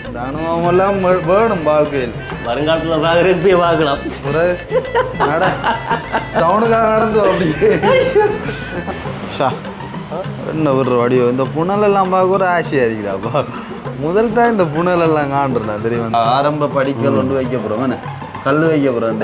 இந்த அனுபவமெல்லாம் வேணும் வாழ்க்கையில். வருங்காலத்தில் பார்க்குறது இப்பயே பார்க்கலாம். ஒரு நட டவுனுக்காக நடந்து அப்படியே ஷா என்ன ஒரு வடிவம். இந்த புனலெல்லாம் பார்க்க ஒரு ஆசையாக இருக்கிறாப்பா. முதல் தான் இந்த புனலெல்லாம் காண்றேன் தெரியும். ஆரம்ப படிக்கல் கொண்டு வைக்க போகிறோம் என்ன கல் வைக்க போகிறோம்.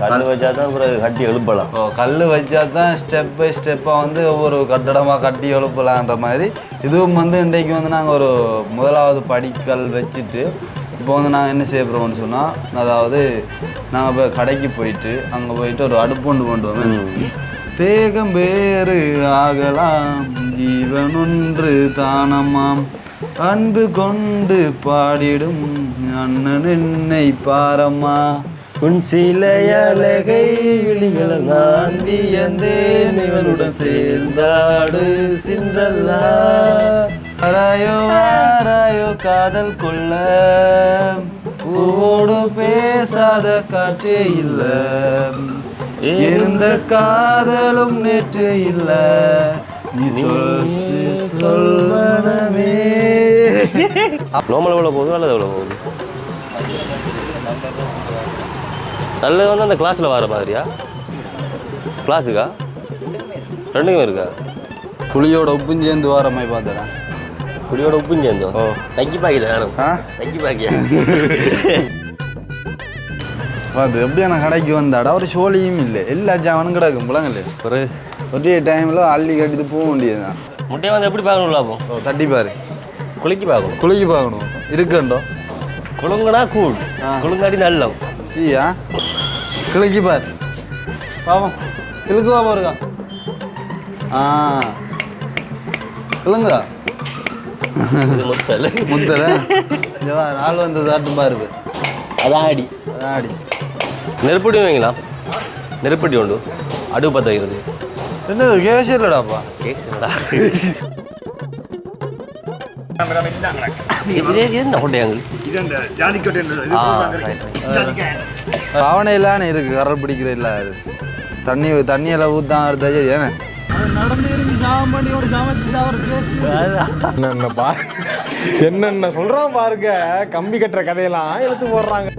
கல் வச்சா தான் அப்புறம் கட்டி எழுப்பலாம். கல் வச்சா தான் ஸ்டெப் பை ஸ்டெப்பாக வந்து ஒவ்வொரு கட்டடமாக கட்டி எழுப்பலான்ற மாதிரி இதுவும் வந்து இன்றைக்கு வந்து நாங்கள் ஒரு முதலாவது படிக்கல் வச்சுட்டு இப்போ வந்து நாங்கள் என்ன செய்ய போகிறோம்னு சொன்னால், அதாவது நாங்கள் இப்போ கடைக்கு போயிட்டு அங்கே போயிட்டு ஒரு அடுப்பு கொண்டு வந்து தேகம் வேறு ஆகலாம் ஜீவன் ஒன்று தானமாம் அன்பு கொண்டு பாடிடும் அண்ணன் என்னை பாரம்மா உன் சிலையழகை விழிகளை நான் வியந்தேன் இவனுடன் சேர்ந்தாடு சின்றல்லா ஆராயோ ஆராயோ காதல் கொள்ள பூவோடு பேசாத காற்றே இல்லை இருந்த காதலும் நேற்று இல்லை நீ சொல்லவே. நோமல் எவ்வளோ போகுது அல்லது எவ்வளோ போகுது? நல்லது வந்து அந்த கிளாஸில் வர மாதிரியா? கிளாஸுக்கா ரெண்டுக்குமே இருக்கா? புளியோட உப்பும் சேர்ந்து வர மாதிரி பார்த்தேன். புளியோட உப்பும் சேர்ந்தோ? ஓ நக்கி பாக்கில வேணும். நக்கி பாக்கியா அது எப்படியான கடைக்கு வந்தாடா ஒரு சோழியும் இல்லை. எல்லா ஜாவனும் கிடக்கும் புலங்கல்ல. ஒரு ஒரே டைமில் அள்ளி கட்டிட்டு போக வேண்டியதுதான். முட்டையை வந்து எப்படி பார்க்கணும் லாபம்? தட்டி பாரு குலுக்கி பார்க்கணும். குலுக்கி பார்க்கணும் இருக்கண்டோ குலுங்குனா கூழ் குலுங்காடி நல்லம் சீயா கிழக்கி பாரு பாவம் கிழக்குவா பாருக்கா. கிழங்கா முத்தல முத்தல ஆள் வந்து தாட்டும் பாரு. அதான் அடி அதான் அடி. நெருப்படி வைங்களா? நெருப்படி உண்டு அடுப்பு பற்ற வைக்கிறது. என்ன கேஸ் இல்லடாப்பா? கேஸ் இல்லடா. என்ன கொண்டையாங்க பாவனையிலான இருக்கு கரை பிடிக்கிற இல்லை. அது தண்ணியெல்லாம் ஊத்தான் எடுத்தாச்சு ஏன்னா என்னென்ன சொல்றான் பாருங்க. கம்பி கட்டுற கதையெல்லாம் எடுத்து போடுறாங்க.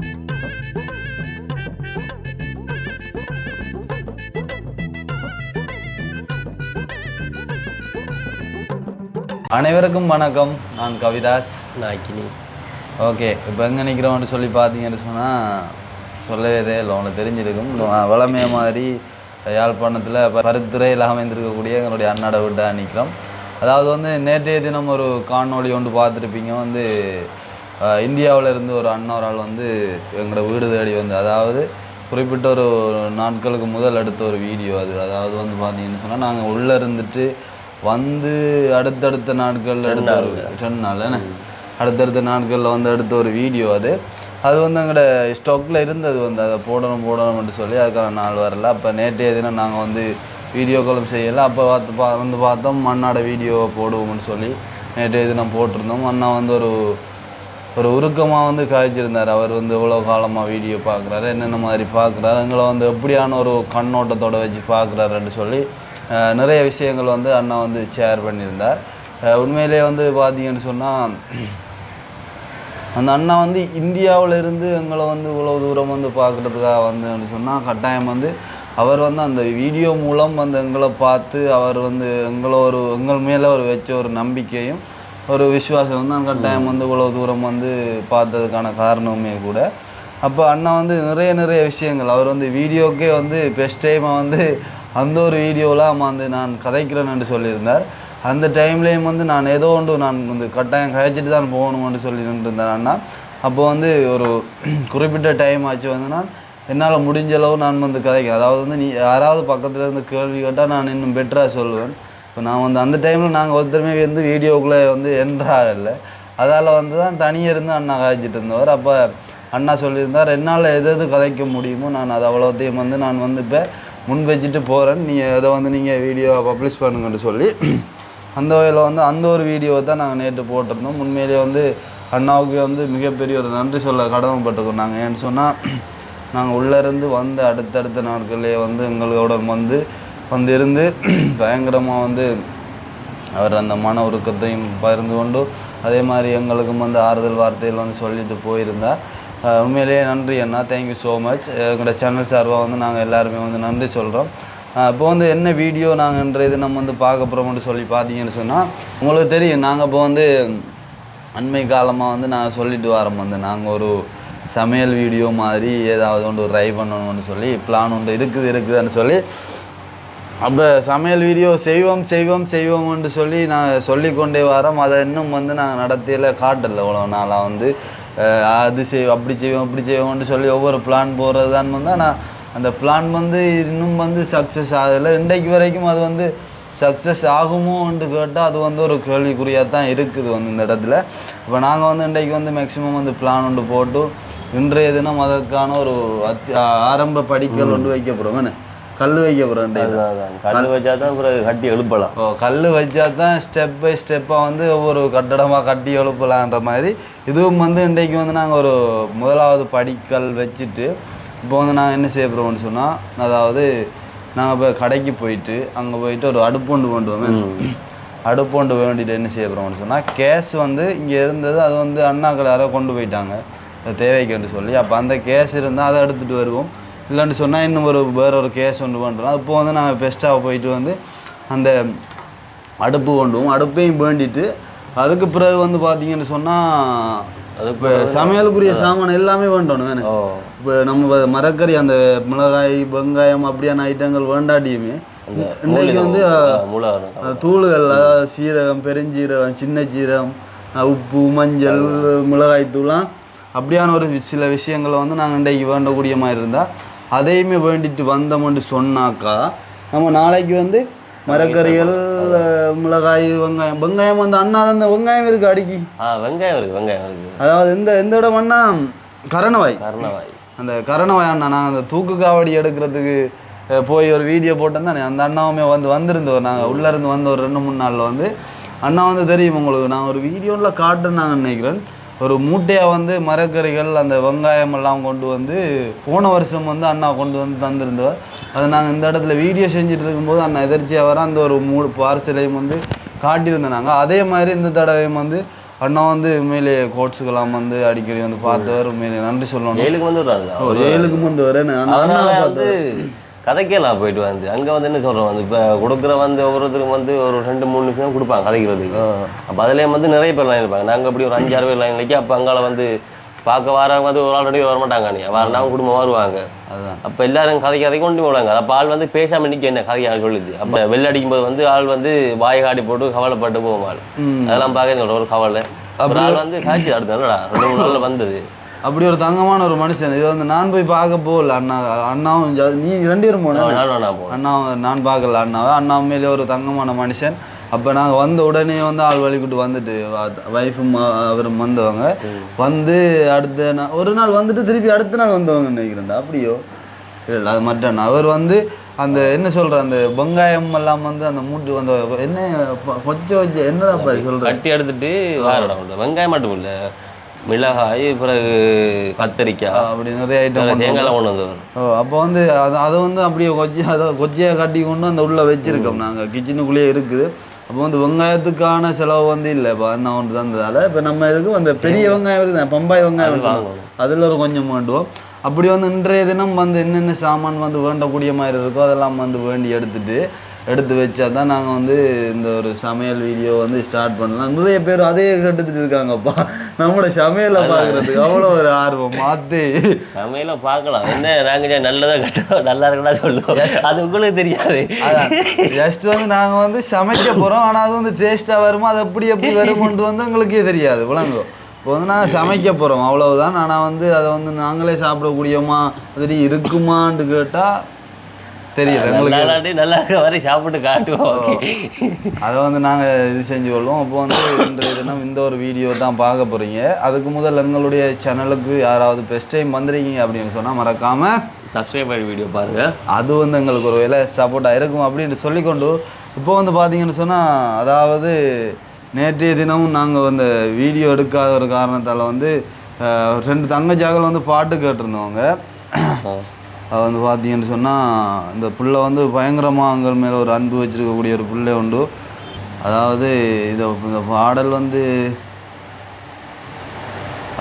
அனைவருக்கும் வணக்கம். நான் கவிதாஸ். நாய்க்கினி. ஓகே, இப்போ எங்கே நிற்கிறோம்னு சொல்லி பார்த்தீங்கன்னு சொன்னால் சொல்லவே இல்லை, உங்களுக்கு தெரிஞ்சிருக்கும். வளமைய மாதிரி யாழ்ப்பாணத்தில் பருத்துறையில் அமைந்திருக்கக்கூடிய எங்களுடைய அண்ணாட வீட்டை நிற்கிறோம். அதாவது வந்து நேற்றைய தினம் ஒரு காணொளி ஒன்று பார்த்துருப்பீங்க. வந்து இந்தியாவில் இருந்து ஒரு அண்ணோரால் வந்து எங்களோட வீடு தேடி வந்து, அதாவது குறிப்பிட்ட ஒரு நாட்களுக்கு முதல் எடுத்த ஒரு வீடியோ அது. அதாவது வந்து பார்த்தீங்கன்னு சொன்னால் நாங்கள் உள்ளே இருந்துட்டு வந்து அடுத்தடுத்த நாட்களில் எடுத்த ஒரு 2 நாள் அடுத்தடுத்த நாட்களில் வந்து எடுத்த ஒரு வீடியோ அது. அது வந்து எங்களோட ஸ்டாக்கில் இருந்தது. வந்து அதை போடணும்னு சொல்லி அதுக்கான நாள் வரல. அப்போ நேற்றைய தினம் நாங்கள் வந்து வீடியோக்களும் செய்யலை. அப்போ வந்து பார்த்தோம் அண்ணாட வீடியோ போடுவோம்னு சொல்லி நேற்றைய தினம் போட்டிருந்தோம். அண்ணா வந்து ஒரு உருக்கமாக வந்து காய்ச்சிருந்தார். அவர் வந்து எவ்வளோ காலமாக வீடியோ பார்க்குறாரு, என்னென்ன மாதிரி பார்க்குறாரு, எங்களை வந்து எப்படியான ஒரு கண்ணோட்டத்தோடு வச்சு பார்க்குறாருன்னு சொல்லி நிறைய விஷயங்கள் வந்து அண்ணா வந்து ஷேர் பண்ணியிருந்தார். உண்மையிலே வந்து பார்த்தீங்கன்னு சொன்னால் அந்த அண்ணா வந்து இந்தியாவில் இருந்து எங்களை வந்து இவ்வளோ தூரம் வந்து பார்க்குறதுக்காக வந்துன்னு சொன்னால் கட்டாயம் வந்து அவர் வந்து அந்த வீடியோ மூலம் வந்து எங்களை பார்த்து அவர் வந்து எங்கள் மேலே ஒரு வச்ச ஒரு நம்பிக்கையும் ஒரு விசுவாசம் வந்து அந்த கட்டாயம் வந்து இவ்வளோ தூரம் வந்து பார்த்ததுக்கான காரணமே கூட. அப்போ அண்ணா வந்து நிறைய விஷயங்கள் அவர் வந்து வீடியோக்கே வந்து பெஸ்ட் டைமாக வந்து அந்த ஒரு வீடியோவில் வந்து நான் கதைக்கிறேன்னு சொல்லியிருந்தார். அந்த டைம்லேயும் வந்து நான் ஏதோ ஒன்று நான் வந்து கட்டாயம் கழிச்சிட்டு தான் போகணும்னு சொல்லி நின்றுருந்தேன் அண்ணா. அப்போ வந்து ஒரு குறிப்பிட்ட டைம் ஆச்சு வந்து நான் என்னால் முடிஞ்ச அளவு நான் வந்து கதைக்கிறேன். அதாவது வந்து நீ யாராவது பக்கத்தில் இருந்து கேள்வி கேட்டால் நான் இன்னும் பெட்டராக சொல்லுவேன். இப்போ நான் வந்து அந்த டைமில் நாங்கள் ஒருத்தருமே வந்து வீடியோக்குள்ளே வந்து என்ட்ராகலை. அதால் வந்து தான் தனியாக இருந்து அண்ணா கதைச்சிட்டு இருந்தவர். அப்போ அண்ணா சொல்லியிருந்தார், என்னால் எது கதைக்க முடியுமோ நான் அதை அவ்வளோத்தையும் வந்து நான் வந்து இப்போ முன் வச்சுட்டு போகிறேன், நீங்கள் அதை வந்து நீங்கள் வீடியோ பப்ளிஷ் பண்ணுங்கன்னு சொல்லி அந்த வகையில் வந்து அந்த ஒரு வீடியோவை தான் நாங்கள் நேற்று போட்டிருந்தோம். உண்மையிலே வந்து அண்ணாவுக்கு வந்து மிகப்பெரிய ஒரு நன்றி சொல்ல கடமைப்பட்டிருக்கோம் நாங்கள். ஏன்னு சொன்னால் நாங்கள் உள்ளேருந்து வந்து அடுத்தடுத்த நாட்களே வந்து எங்களோட வந்து இருந்து பயங்கரமாக வந்து அவர் அந்த மன உருக்கத்தையும் பகிர்ந்து கொண்டு அதே மாதிரி எங்களுக்கும் வந்து ஆறுதல் வார்த்தைகள் வந்து சொல்லிட்டு போயிருந்தா. உண்மையிலேயே நன்றி அண்ணா, தேங்க்யூ ஸோ மச். எங்களோட சேனல் சார்பாக வந்து நாங்கள் எல்லாருமே வந்து நன்றி சொல்கிறோம். இப்போ வந்து என்ன வீடியோ நாங்கள் இன்றைய நம்ம வந்து பார்க்க போகிறோம்னு சொல்லி பார்த்தீங்கன்னு சொன்னால், உங்களுக்கு தெரியும் நாங்கள் இப்போ வந்து அண்மை காலமாக வந்து நாங்கள் சொல்லிட்டு வரோம் வந்து நாங்கள் ஒரு சமையல் வீடியோ மாதிரி ஏதாவது ஒன்று ட்ரை பண்ணணும்னு சொல்லி பிளான் உண்டு இருக்குதுன்னு சொல்லி. அப்போ சமையல் வீடியோ செய்வோம்னு சொல்லி நான் சொல்லிக்கொண்டே வரோம். அதை இன்னும் வந்து நாங்கள் நடத்தியில் காட்டலை. இவ்வளோ நாளாக வந்து அது அப்படி செய்வோம்னு சொல்லி ஒவ்வொரு பிளான் போகிறது தான் வந்து. ஆனால் அந்த பிளான் வந்து இன்னும் வந்து சக்ஸஸ் ஆகலை. இன்றைக்கு வரைக்கும் அது வந்து சக்ஸஸ் ஆகுமோன்ட்டு கேட்டால் அது வந்து ஒரு கேள்விக்குறியாக தான் இருக்குது வந்து இந்த இடத்துல. இப்போ நாங்கள் வந்து இன்றைக்கு வந்து மேக்ஸிமம் வந்து பிளான் ஒன்று போட்டு இன்றைய தினம் அதற்கான ஒரு ஆரம்ப படிக்கல் ஒன்று வைக்க போகிறோம். கல் வைக்க போகிறோம். கல் வச்சா தான் கட்டி எழுப்பலாம். கல் வச்சா தான் ஸ்டெப் பை ஸ்டெப்பாக வந்து ஒவ்வொரு கட்டடமாக கட்டி எழுப்பலான்ற மாதிரி இதுவும் வந்து இன்றைக்கு வந்து நாங்கள் ஒரு முதலாவது படிக்கல் வச்சுட்டு இப்போ வந்து நாங்கள் என்ன செய்ய போகிறோம்னு சொன்னால், அதாவது நாங்கள் இப்போ கடைக்கு போயிட்டு அங்கே போயிட்டு ஒரு அடுப்பொண்டு கொண்டுவோம். அடுப்பொண்டு வேண்டிட்டு என்ன செய்ய போகிறோம்னு சொன்னால், கேஸ் வந்து இங்கே இருந்தது, அது வந்து அண்ணாக்கள் யாரோ கொண்டு போயிட்டாங்க தேவைக்குன்னு சொல்லி. அப்போ அந்த கேஸ் இருந்தால் அதை எடுத்துகிட்டு வருவோம். இல்லைன்னு சொன்னால் இன்னும் வேற ஒரு கேஸ் ஒன்று பண்ணுறோம். இப்போ வந்து நாங்கள் பெஸ்ட்டாக போயிட்டு வந்து அந்த அடுப்பு கொண்டுவோம். அடுப்பையும் வேண்டிட்டு அதுக்கு பிறகு வந்து பார்த்தீங்கன்னு சொன்னால் இப்போ சமையலுக்குரிய சாமான் எல்லாமே வேண்டணும் வேணும். இப்போ நம்ம மரக்கறி அந்த மிளகாய் வெங்காயம் அப்படியான ஐட்டங்கள் வேண்டாட்டியுமே இன்றைக்கு வந்து தூள்கள், சீரகம், பெருஞ்சீரகம், சின்ன சீரகம், உப்பு, மஞ்சள், மிளகாய் தூளாம் அப்படியான ஒரு சில விஷயங்களை வந்து நாங்கள் இன்றைக்கு வேண்டக்கூடிய மாதிரி இருந்தால் அதையுமே வேண்டிட்டு வந்தோம்னு சொன்னாக்கா நம்ம நாளைக்கு வந்து மரக்கறிகள், மிளகாய், வெங்காயம் வந்து அண்ணா அந்த வெங்காயம் இருக்குது அடிக்கி. வெங்காயம் இருக்குது. அதாவது எந்த இடம் அண்ணா கரணவாய். அந்த கரணவாய் அண்ணா நாங்கள் அந்த தூக்கு காவடி எடுக்கிறதுக்கு போய் ஒரு வீடியோ போட்டோம் தானே. அந்த அண்ணாவுமே வந்துருந்தோம். நாங்கள் உள்ளேருந்து வந்து ஒரு 2-3 நாளில் வந்து அண்ணா வந்து தெரியும் உங்களுக்கு. நான் ஒரு வீடியோவில் காட்டுன்னு நாங்கள் நினைக்கிறேன். ஒரு மூட்டையாக வந்து மரக்கறிகள் அந்த வெங்காயம் எல்லாம் கொண்டு வந்து போன வருஷம் வந்து அண்ணா கொண்டு வந்து தந்திருந்தவர். அதை நாங்கள் இந்த இடத்துல வீடியோ செஞ்சுட்டு இருக்கும்போது அண்ணா எதிர்ச்சியாக வர அந்த ஒரு 3 பார்சலையும் வந்து காட்டியிருந்தோம் நாங்கள். அதே மாதிரி இந்த தடவையும் வந்து அண்ணா வந்து உண்மையிலே கோட்ஸுக்கெல்லாம் வந்து அடிக்கடி வந்து பார்த்தவர். உண்மையிலே நன்றி சொல்லணும். 7க்கு வந்து ஒரு 7க்கு வந்து வரேன் அண்ணா பார்த்து கதைக்கெல்லாம் போயிட்டு வந்து அங்கே வந்து என்ன சொல்கிறோம் வந்து இப்போ கொடுக்குற வந்து ஒவ்வொருத்தருக்கும் வந்து ஒரு 2-3 நிமிஷம் கொடுப்பாங்க கதைக்கிறதுக்கு. அப்போ அதிலே வந்து நிறைய பேர் லைன் இருப்பாங்க. நாங்கள் அப்படி ஒரு 5-6 பேர் லைன் நிற்கி அப்போ அங்கால வந்து பார்க்க வரவங்க வந்து ஒரு ஆல்ரெடி வர மாட்டாங்க. வரலாம் குடும்பம் வருவாங்க. அப்போ எல்லாரும் கதை கொண்டு போவாங்க. அப்போ ஆள் வந்து பேசாமல் நிற்க என்ன கதையாக சொல்லுது. அப்போ வெள்ளை அடிக்கும்போது வந்து ஆள் வந்து வாயை காட்டி போட்டு கவலைப்பட்டு போவாள். அதெல்லாம் பார்க்க ஒரு கவலை. ஆள் வந்து காட்சி அடுத்தா 2-3 நாளில் வந்தது. அப்படி ஒரு தங்கமான ஒரு மனுஷன். இது வந்து நான் போய் பார்க்க போகல. அண்ணாவும் நீ 2 பேரும் போன அண்ணாவும் நான் பார்க்கல அண்ணாவை. அண்ணா உண்மையிலே ஒரு தங்கமான மனுஷன். அப்போ நாங்கள் வந்த உடனே வந்து ஆள் வழிக்கிட்டு வந்துட்டு ஒய்ஃபும் அவரும் வந்தவங்க வந்து அடுத்த ஒரு நாள் வந்துட்டு திருப்பி அடுத்த நாள் வந்தவங்க நினைக்கிறேன்டா. அப்படியோ இல்லை அது மட்டும் அவர் வந்து அந்த என்ன சொல்கிற அந்த வெங்காயம் எல்லாம் வந்து அந்த மூட்டு அந்த என்ன வச்சு என்னடா சொல்கிற கட்டி எடுத்துட்டு வெங்காயம் மட்டும் இல்லை, மிளகாய், பிறகு கத்தரிக்காய், அப்படி நிறைய ஐட்டம் தேங்காய்லாம் கொண்டு வந்தவர். அப்போ வந்து அதை வந்து அப்படியே கொச்சியாக கட்டி கொண்டு அந்த உள்ளே வச்சுருக்கோம். நாங்கள் கிச்சனுக்குள்ளேயே இருக்குது. அப்போ வந்து வெங்காயத்துக்கான செலவு வந்து இல்லை. இப்போ அண்ணா ஒன்று தந்ததால் இப்போ நம்ம இதுக்கு அந்த பெரிய வெங்காயம் இருக்குது, பம்பாய் வெங்காயம், அதில் ஒரு கொஞ்சம் வேண்டுவோம். அப்படி வந்து இன்றைய தினம் வந்து என்னென்ன சாமான் வந்து வேண்டக்கூடிய மாதிரி இருக்கோ அதெல்லாம் வந்து வேண்டி எடுத்து வச்சா தான் நாங்கள் வந்து இந்த ஒரு சமையல் வீடியோ வந்து ஸ்டார்ட் பண்ணலாம். நிறைய பேர் அதே கேட்டுட்டு இருக்காங்கப்பா. நம்மளோட சமையலை பார்க்குறதுக்கு அவ்வளோ ஒரு ஆர்வம். மாற்றி சமையலை பார்க்கலாம். என்ன நாங்கள் நல்லதாக கட்டோம், நல்லா இருக்குன்னா சொல்லுவோம். அது உங்களுக்கு தெரியாது. அதான் ஜஸ்ட் வந்து நாங்கள் வந்து சமைக்க போகிறோம். ஆனால் அது வந்து டேஸ்ட்டாக வருமா, அது எப்படி வருமோன்ட்டு வந்து எங்களுக்கே தெரியாது. விளங்கும். இப்போ வந்து நாங்கள் சமைக்க போகிறோம் அவ்வளவுதான். ஆனால் வந்து அதை வந்து நாங்களே சாப்பிடக்கூடியமா அது இருக்குமான்னு கேட்டால் தெரியல எங்களுக்கு. நல்லா இருக்க மாதிரி சாப்பிட்டு காட்டுவோம். அதை வந்து நாங்கள் இது செஞ்சு கொள்வோம். அப்போ வந்து இன்றைய தினம் இந்த ஒரு வீடியோ தான் பார்க்க போகிறீங்க. அதுக்கு முதல் எங்களுடைய சேனலுக்கு யாராவது ஃபஸ்ட் டைம் வந்துருக்கீங்க அப்படின்னு சொன்னால் மறக்காமல் சப்ஸ்கிரைப் பண்ணி வீடியோ பாருங்கள். அது வந்து எங்களுக்கு ஒரு வேலை சப்போர்ட்டாக இருக்கும் அப்படின்னு சொல்லிக்கொண்டு இப்போ வந்து பார்த்தீங்கன்னு சொன்னால், அதாவது நேற்றைய தினமும் நாங்கள் வந்து வீடியோ எடுக்காத ஒரு காரணத்தால் வந்து 2 தங்கச்சாக்கள் வந்து பாட்டு கேட்டிருந்தவங்க. அது வந்து பார்த்தீங்கன்னு சொன்னால் இந்த புள்ளை வந்து பயங்கரமாக அங்கள் மேலே ஒரு அன்பு வச்சுருக்கக்கூடிய ஒரு பிள்ளை உண்டு. அதாவது இந்த பாடல் வந்து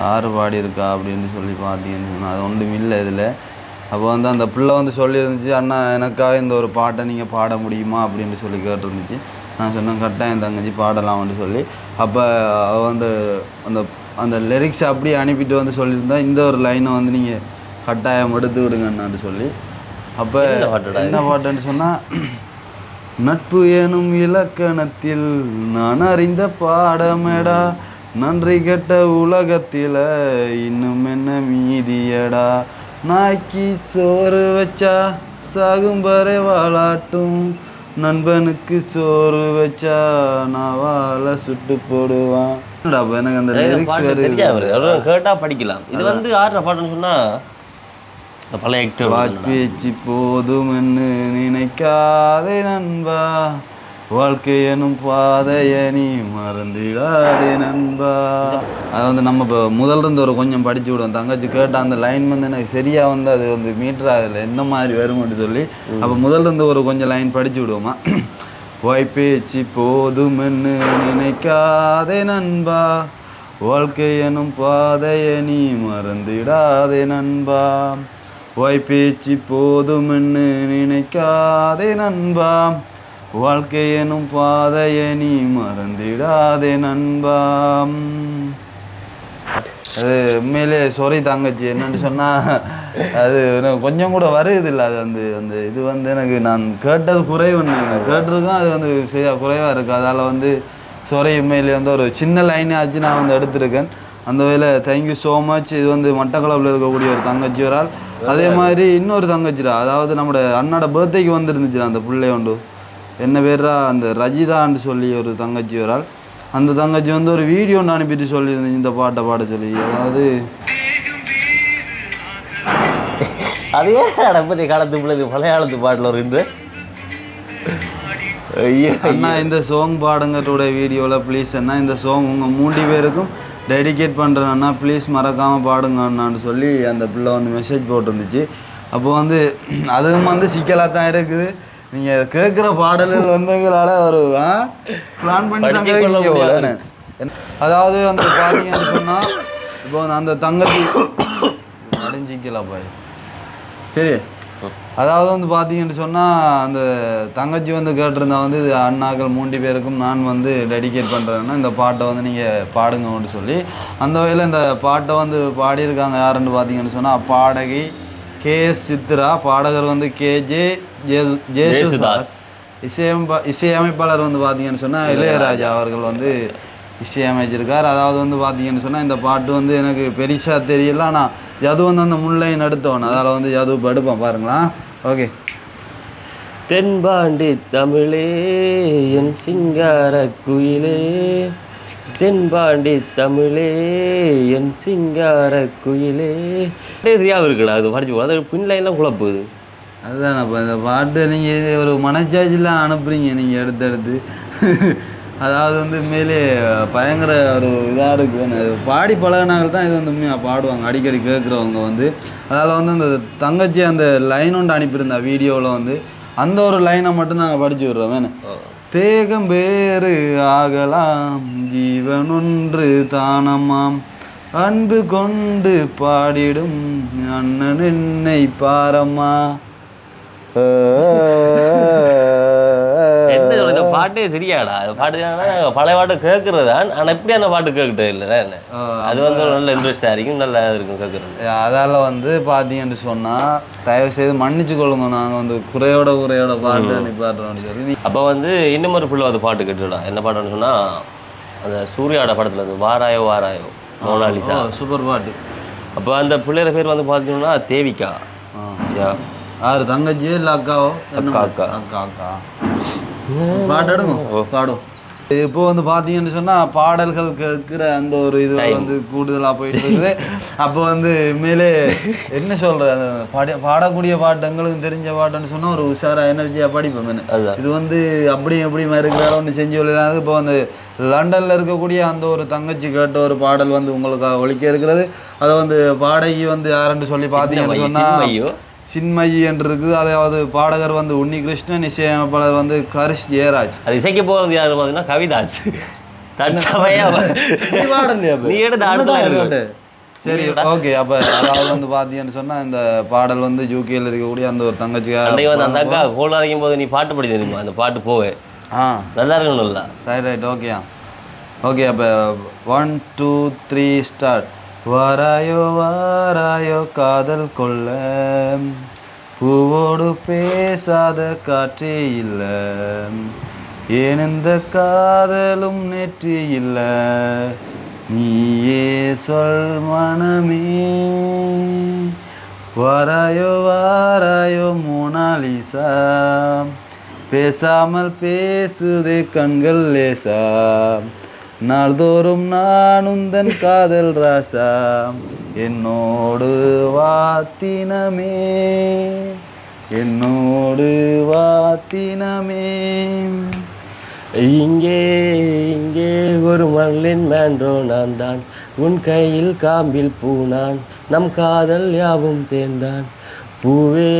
யார் பாடியிருக்கா அப்படின்னு சொல்லி பார்த்தீங்கன்னு சொன்னால் அது ஒன்றும் இல்லை இதில். அப்போ வந்து அந்த பிள்ளை வந்து சொல்லியிருந்துச்சு, அண்ணா எனக்காக இந்த ஒரு பாட்டை நீங்கள் பாட முடியுமா அப்படின்னு சொல்லி கேட்டிருந்துச்சு. நான் சொன்னேன் கட்டாயம் தங்கச்சி பாடலாம்னு சொல்லி. அப்போ வந்து அந்த அந்த லிரிக்ஸ் அப்படியே அனுப்பிட்டு வந்து சொல்லியிருந்தா இந்த ஒரு லைனை வந்து நீங்கள் கட்டாயம் எடுத்து விடுங்கன்னு சொல்லி. அப்போ என்ன பாட்டுன்னு சொன்னால், நட்பு எனும் இலக்கணத்தில் நான் அறிந்த பாடமேடா, நன்றி கெட்ட உலகத்தில் இன்னும் என்ன மீதியடா, நாய்க்கு சோறு வச்சா சாகும்பறை வாழாட்டும், நண்பனுக்கு சோறு வச்சா நான் வாழ சுட்டு போடுவான். எனக்கு அந்த லிரிக்ஸ் கேட்டா படிக்கலாம். இது வந்து ஆடுற பாட்டுன்னு சொன்னா பல பேச்சு போதும்னு நினைக்காதே நண்பா, வாழ்க்கை எனும் பாதைய நீ மறந்துடாதே நண்பா. அது வந்து நம்ம இப்போ முதல்ல இருந்து ஒரு கொஞ்சம் படிச்சு விடுவோம். தங்கச்சி கேட்ட அந்த லைன் வந்து எனக்கு சரியாக வந்து அது வந்து மீட்டர் அதில் என்ன மாதிரி வரும்னு சொல்லி அப்போ முதல்ல இருந்து ஒரு கொஞ்சம் லைன் படிச்சு விடுவோமா. வாய்ப்பேச்சு போதுமென்னு நினைக்காதே நண்பா, வாழ்க்கை எனும் பாதைய நீ மறந்துடாதே நண்பா, வாய்ப்பேச்சு போதுமென்னு நினைக்காதே நண்பா, வாழ்க்கை எனும் பாதைய நீ மறந்துடாதே நண்பா. அது உண்மையிலே சாரி தங்கச்சி, என்னன்னு சொன்னால் அது கொஞ்சம் கூட வருது இல்லை. அது வந்து அந்த இது வந்து எனக்கு நான் கேட்டது குறைவுன்னு கேட்டிருக்கேன். அது வந்து சரியாக குறைவாக இருக்குது. அதால் வந்து சாரி, உண்மையிலே வந்து ஒரு சின்ன லைனே ஆச்சு நான் வந்து எடுத்திருக்கேன். அந்த வகையில் தேங்க்யூ ஸோ மச். இது வந்து மட்டக்களப்பில் இருக்கக்கூடிய ஒரு தங்கச்சி ஒரு ஆள். அதே மாதிரி இன்னொரு தங்கச்சிடா, அதாவது நம்மளோட அண்ணோட பர்த்டேக்கு வந்துருந்துச்சுடா அந்த பிள்ளை உண்டு, என்ன பேரா அந்த ரஜிதான்னு சொல்லி ஒரு தங்கச்சி ஒரு ஆள். அந்த தங்கச்சி வந்து ஒரு வீடியோ ஒன்று அனுப்பிட்டு சொல்லியிருந்தேன் இந்த பாட்டை பாட சொல்லி. அதாவது அதே நடப்பதை காலத்து பிள்ளைங்க மலையாளத்து பாட்டில் ஒரு இன்ட்ரெஸ்ட். அண்ணா இந்த சாங் பாடுங்கட்டோட வீடியோவில் ப்ளீஸ் அண்ணா இந்த சாங் உங்கள் 3 பேருக்கும் டெடிகேட் பண்ணுறேன்னா ப்ளீஸ் மறக்காமல் பாடுங்க அண்ணான்னு சொல்லி அந்த பிள்ளை வந்து மெசேஜ் போட்டிருந்துச்சு. அப்போ வந்து அதுவும் வந்து சிக்கலாக தான் இருக்குது. நீங்கள் கேட்குற பாடல்கள் வந்துங்களால ஒரு பிளான் பண்ணி தான் கேட்குறீங்க. அதாவது அந்த பார்த்தீங்கன்னு சொன்னால் இப்போ அந்த தங்கச்சி அடைஞ்சிக்கலாம் பாய் சரி. அதாவது வந்து பார்த்தீங்கன்னு சொன்னால் அந்த தங்கச்சி வந்து கேட்டிருந்தா வந்து இது அண்ணாக்கள் 3 பேருக்கும் நான் வந்து டெடிகேட் பண்ணுறேன்னா இந்த பாட்டை வந்து நீங்கள் பாடுங்கன்னு சொல்லி. அந்த வகையில் இந்த பாட்டை வந்து பாடியிருக்காங்க யாருன்னு பார்த்தீங்கன்னு சொன்னால் பாடகி கேஎஸ் சித்ரா, பாடகர் வந்து கேஜே ஜேசுதாஸ், இசையமைப்பாளர் வந்து பார்த்தீங்கன்னு சொன்னால் இளையராஜா அவர்கள் வந்து இசையமைச்சிருக்கார். அதாவது வந்து பார்த்தீங்கன்னு சொன்னால் இந்த பாட்டு வந்து எனக்கு பெருசாக தெரியல, ஆனால் யது வந்து அந்த முல்லைன்னு எடுத்தவன், அதால் வந்து யது இப்போ எடுப்பேன் பாருங்களா. ஓகே. தென்பாண்டி தமிழே என் சிங்கார குயிலே, தென்பாண்டி தமிழே என் சிங்கார குயிலே. சரியாக இருக்குடா அது படிச்சு அது பின்லைன்லாம் குழப்புது. அதுதான் இப்போ இந்த பாட்டு நீங்கள் ஒரு மனச்சாட்சியில் அனுப்புறீங்க நீங்கள் எடுத்து அதாவது வந்து மேலே பயங்கர ஒரு இதாக இருக்குது. பாடி பழகினார்கள் தான் இது வந்து உண்மையாக பாடுவாங்க அடிக்கடி கேட்குறவங்க வந்து. அதால் வந்து அந்த தங்கச்சி அந்த லைன் ஒன்று அனுப்பியிருந்தா வீடியோவில் வந்து அந்த ஒரு லைனை மட்டும் நாங்கள் படித்து விடுறோம். வேணும் தேகம் வேறு ஆகலாம் ஜீவன் ஒன்று தானமாம், அன்பு கொண்டு பாடிடும் அண்ணன் என்னை பாரம்மா. இந்த பாட்டே தெரியாடா. பாட்டு பழைய பாட்டு கேட்கறது தான், ஆனால் எப்படி அந்த பாட்டு கேட்கறது இல்லை. அது வந்து நல்ல இன்ட்ரெஸ்டாக இருக்கும், நல்லா இருக்கும் கேட்குறது. அதால் வந்து பார்த்தீங்கன்னு சொன்னால் தயவு செய்து மன்னிச்சு கொள்ளுங்க, நாங்கள் வந்து குறையோட பாட்டு நிப்பாட்டுறோம்னு சொல்லி. அப்போ வந்து இன்னும் ஒரு பிள்ளை வந்து பாட்டு கேட்டுடா. என்ன பாட்டுன்னு சொன்னால் அந்த சூர்யாவோட படத்தில் வந்து வாராயோ வாராயோ மோனாலிசா, சூப்பர் பாட்டு. அப்போ அந்த பிள்ளையோட பேர் வந்து பார்த்தீங்கன்னா தேவிகா. யாரு தங்கச்சி இல்லை அக்காவோ? அக்கா அக்கா அக்கா அக்கா பாடுங்க பாடும். இப்போ வந்து பார்த்தீங்கன்னு சொன்னால் பாடல்கள் கேட்குற அந்த ஒரு இது வந்து கூடுதலாக போயிட்டு இருக்குது. அப்போ வந்து மேலே என்ன சொல்கிற பாடக்கூடிய பாட்டு எங்களுக்கு தெரிஞ்ச பாட்டுன்னு சொன்னால் ஒரு உஷாராக எனர்ஜியாக படிப்போம். இது வந்து அப்படியும் எப்படியுமா இருக்கிறாரோ ஒன்று செஞ்சு விளையாடு. இப்போ வந்து லண்டனில் இருக்கக்கூடிய அந்த ஒரு தங்கச்சி கேட்ட ஒரு பாடல் வந்து உங்களுக்கு ஒழிக்க இருக்கிறது. அதை வந்து பாடகி வந்து யாருன்னு சொல்லி பார்த்தீங்கன்னு சொன்னால் சின்மயி என்று இருக்குது. அதாவது பாடகர் வந்து உன்னி கிருஷ்ணன், இசையமைப்பாளர் வந்து கரிஷ் ஜெயராஜ். அது இசைக்க போகிறது யாரு பார்த்தீங்கன்னா கவிதாஸ். சரி ஓகே. அப்போ அதாவது வந்து பார்த்தீங்கன்னு சொன்னால் இந்த பாடல் வந்து யூகேல இருக்கக்கூடிய அந்த ஒரு தங்கச்சிக்காக அன்றைக்கு வந்து அந்த அக்கா கோல் அரைக்கும் போது நீ பாட்டு படி தெரியுமா அந்த பாட்டு போவே நல்லா இருக்கணும் இல்லை ரைட் ஓகேயா ஓகே. அப்போ 1 2 3 ஸ்டார்ட். வாராயோ வாராயோ காதல் கொள்ள பூவோடு பேசாத காற்றே இல்லை ஏன் இந்த காதலும் நேற்று இல்லை நீயே சொல் மனமே வாராயோ வாராயோ மோனாலிசா பேசாமல் பேசுதே கண்கள் லேசா நாள்தோறும் நான் உந்தன் காதல் ராசா என்னோடு வாத்தினமே என்னோடு வாத்தினமே இங்கே இங்கே ஒரு மல்லின் மேன்றோ நான் தான் உன் கையில் காம்பில் பூனான் நம் காதல் யாவும் தேர்ந்தான் பூவே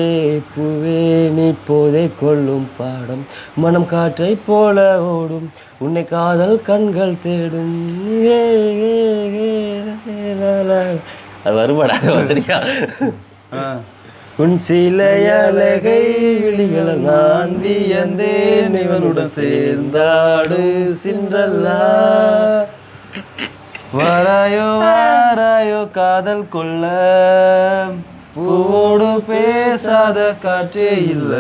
பூவே நீ போதை கொள்ளும் பாடம் மனம் காற்றை போல ஓடும் உன்னை காதல் கண்கள் தேடும் அது வருமாடா வந்துடியா உன் சிலையழகை விழிகள் நான் வியந்தேன் இவனுடன் சேர்ந்தாடு சின்றல்லா வாராயோ வாராயோ காதல் கொள்ள பூவோடு பேசாத காற்றே இல்ல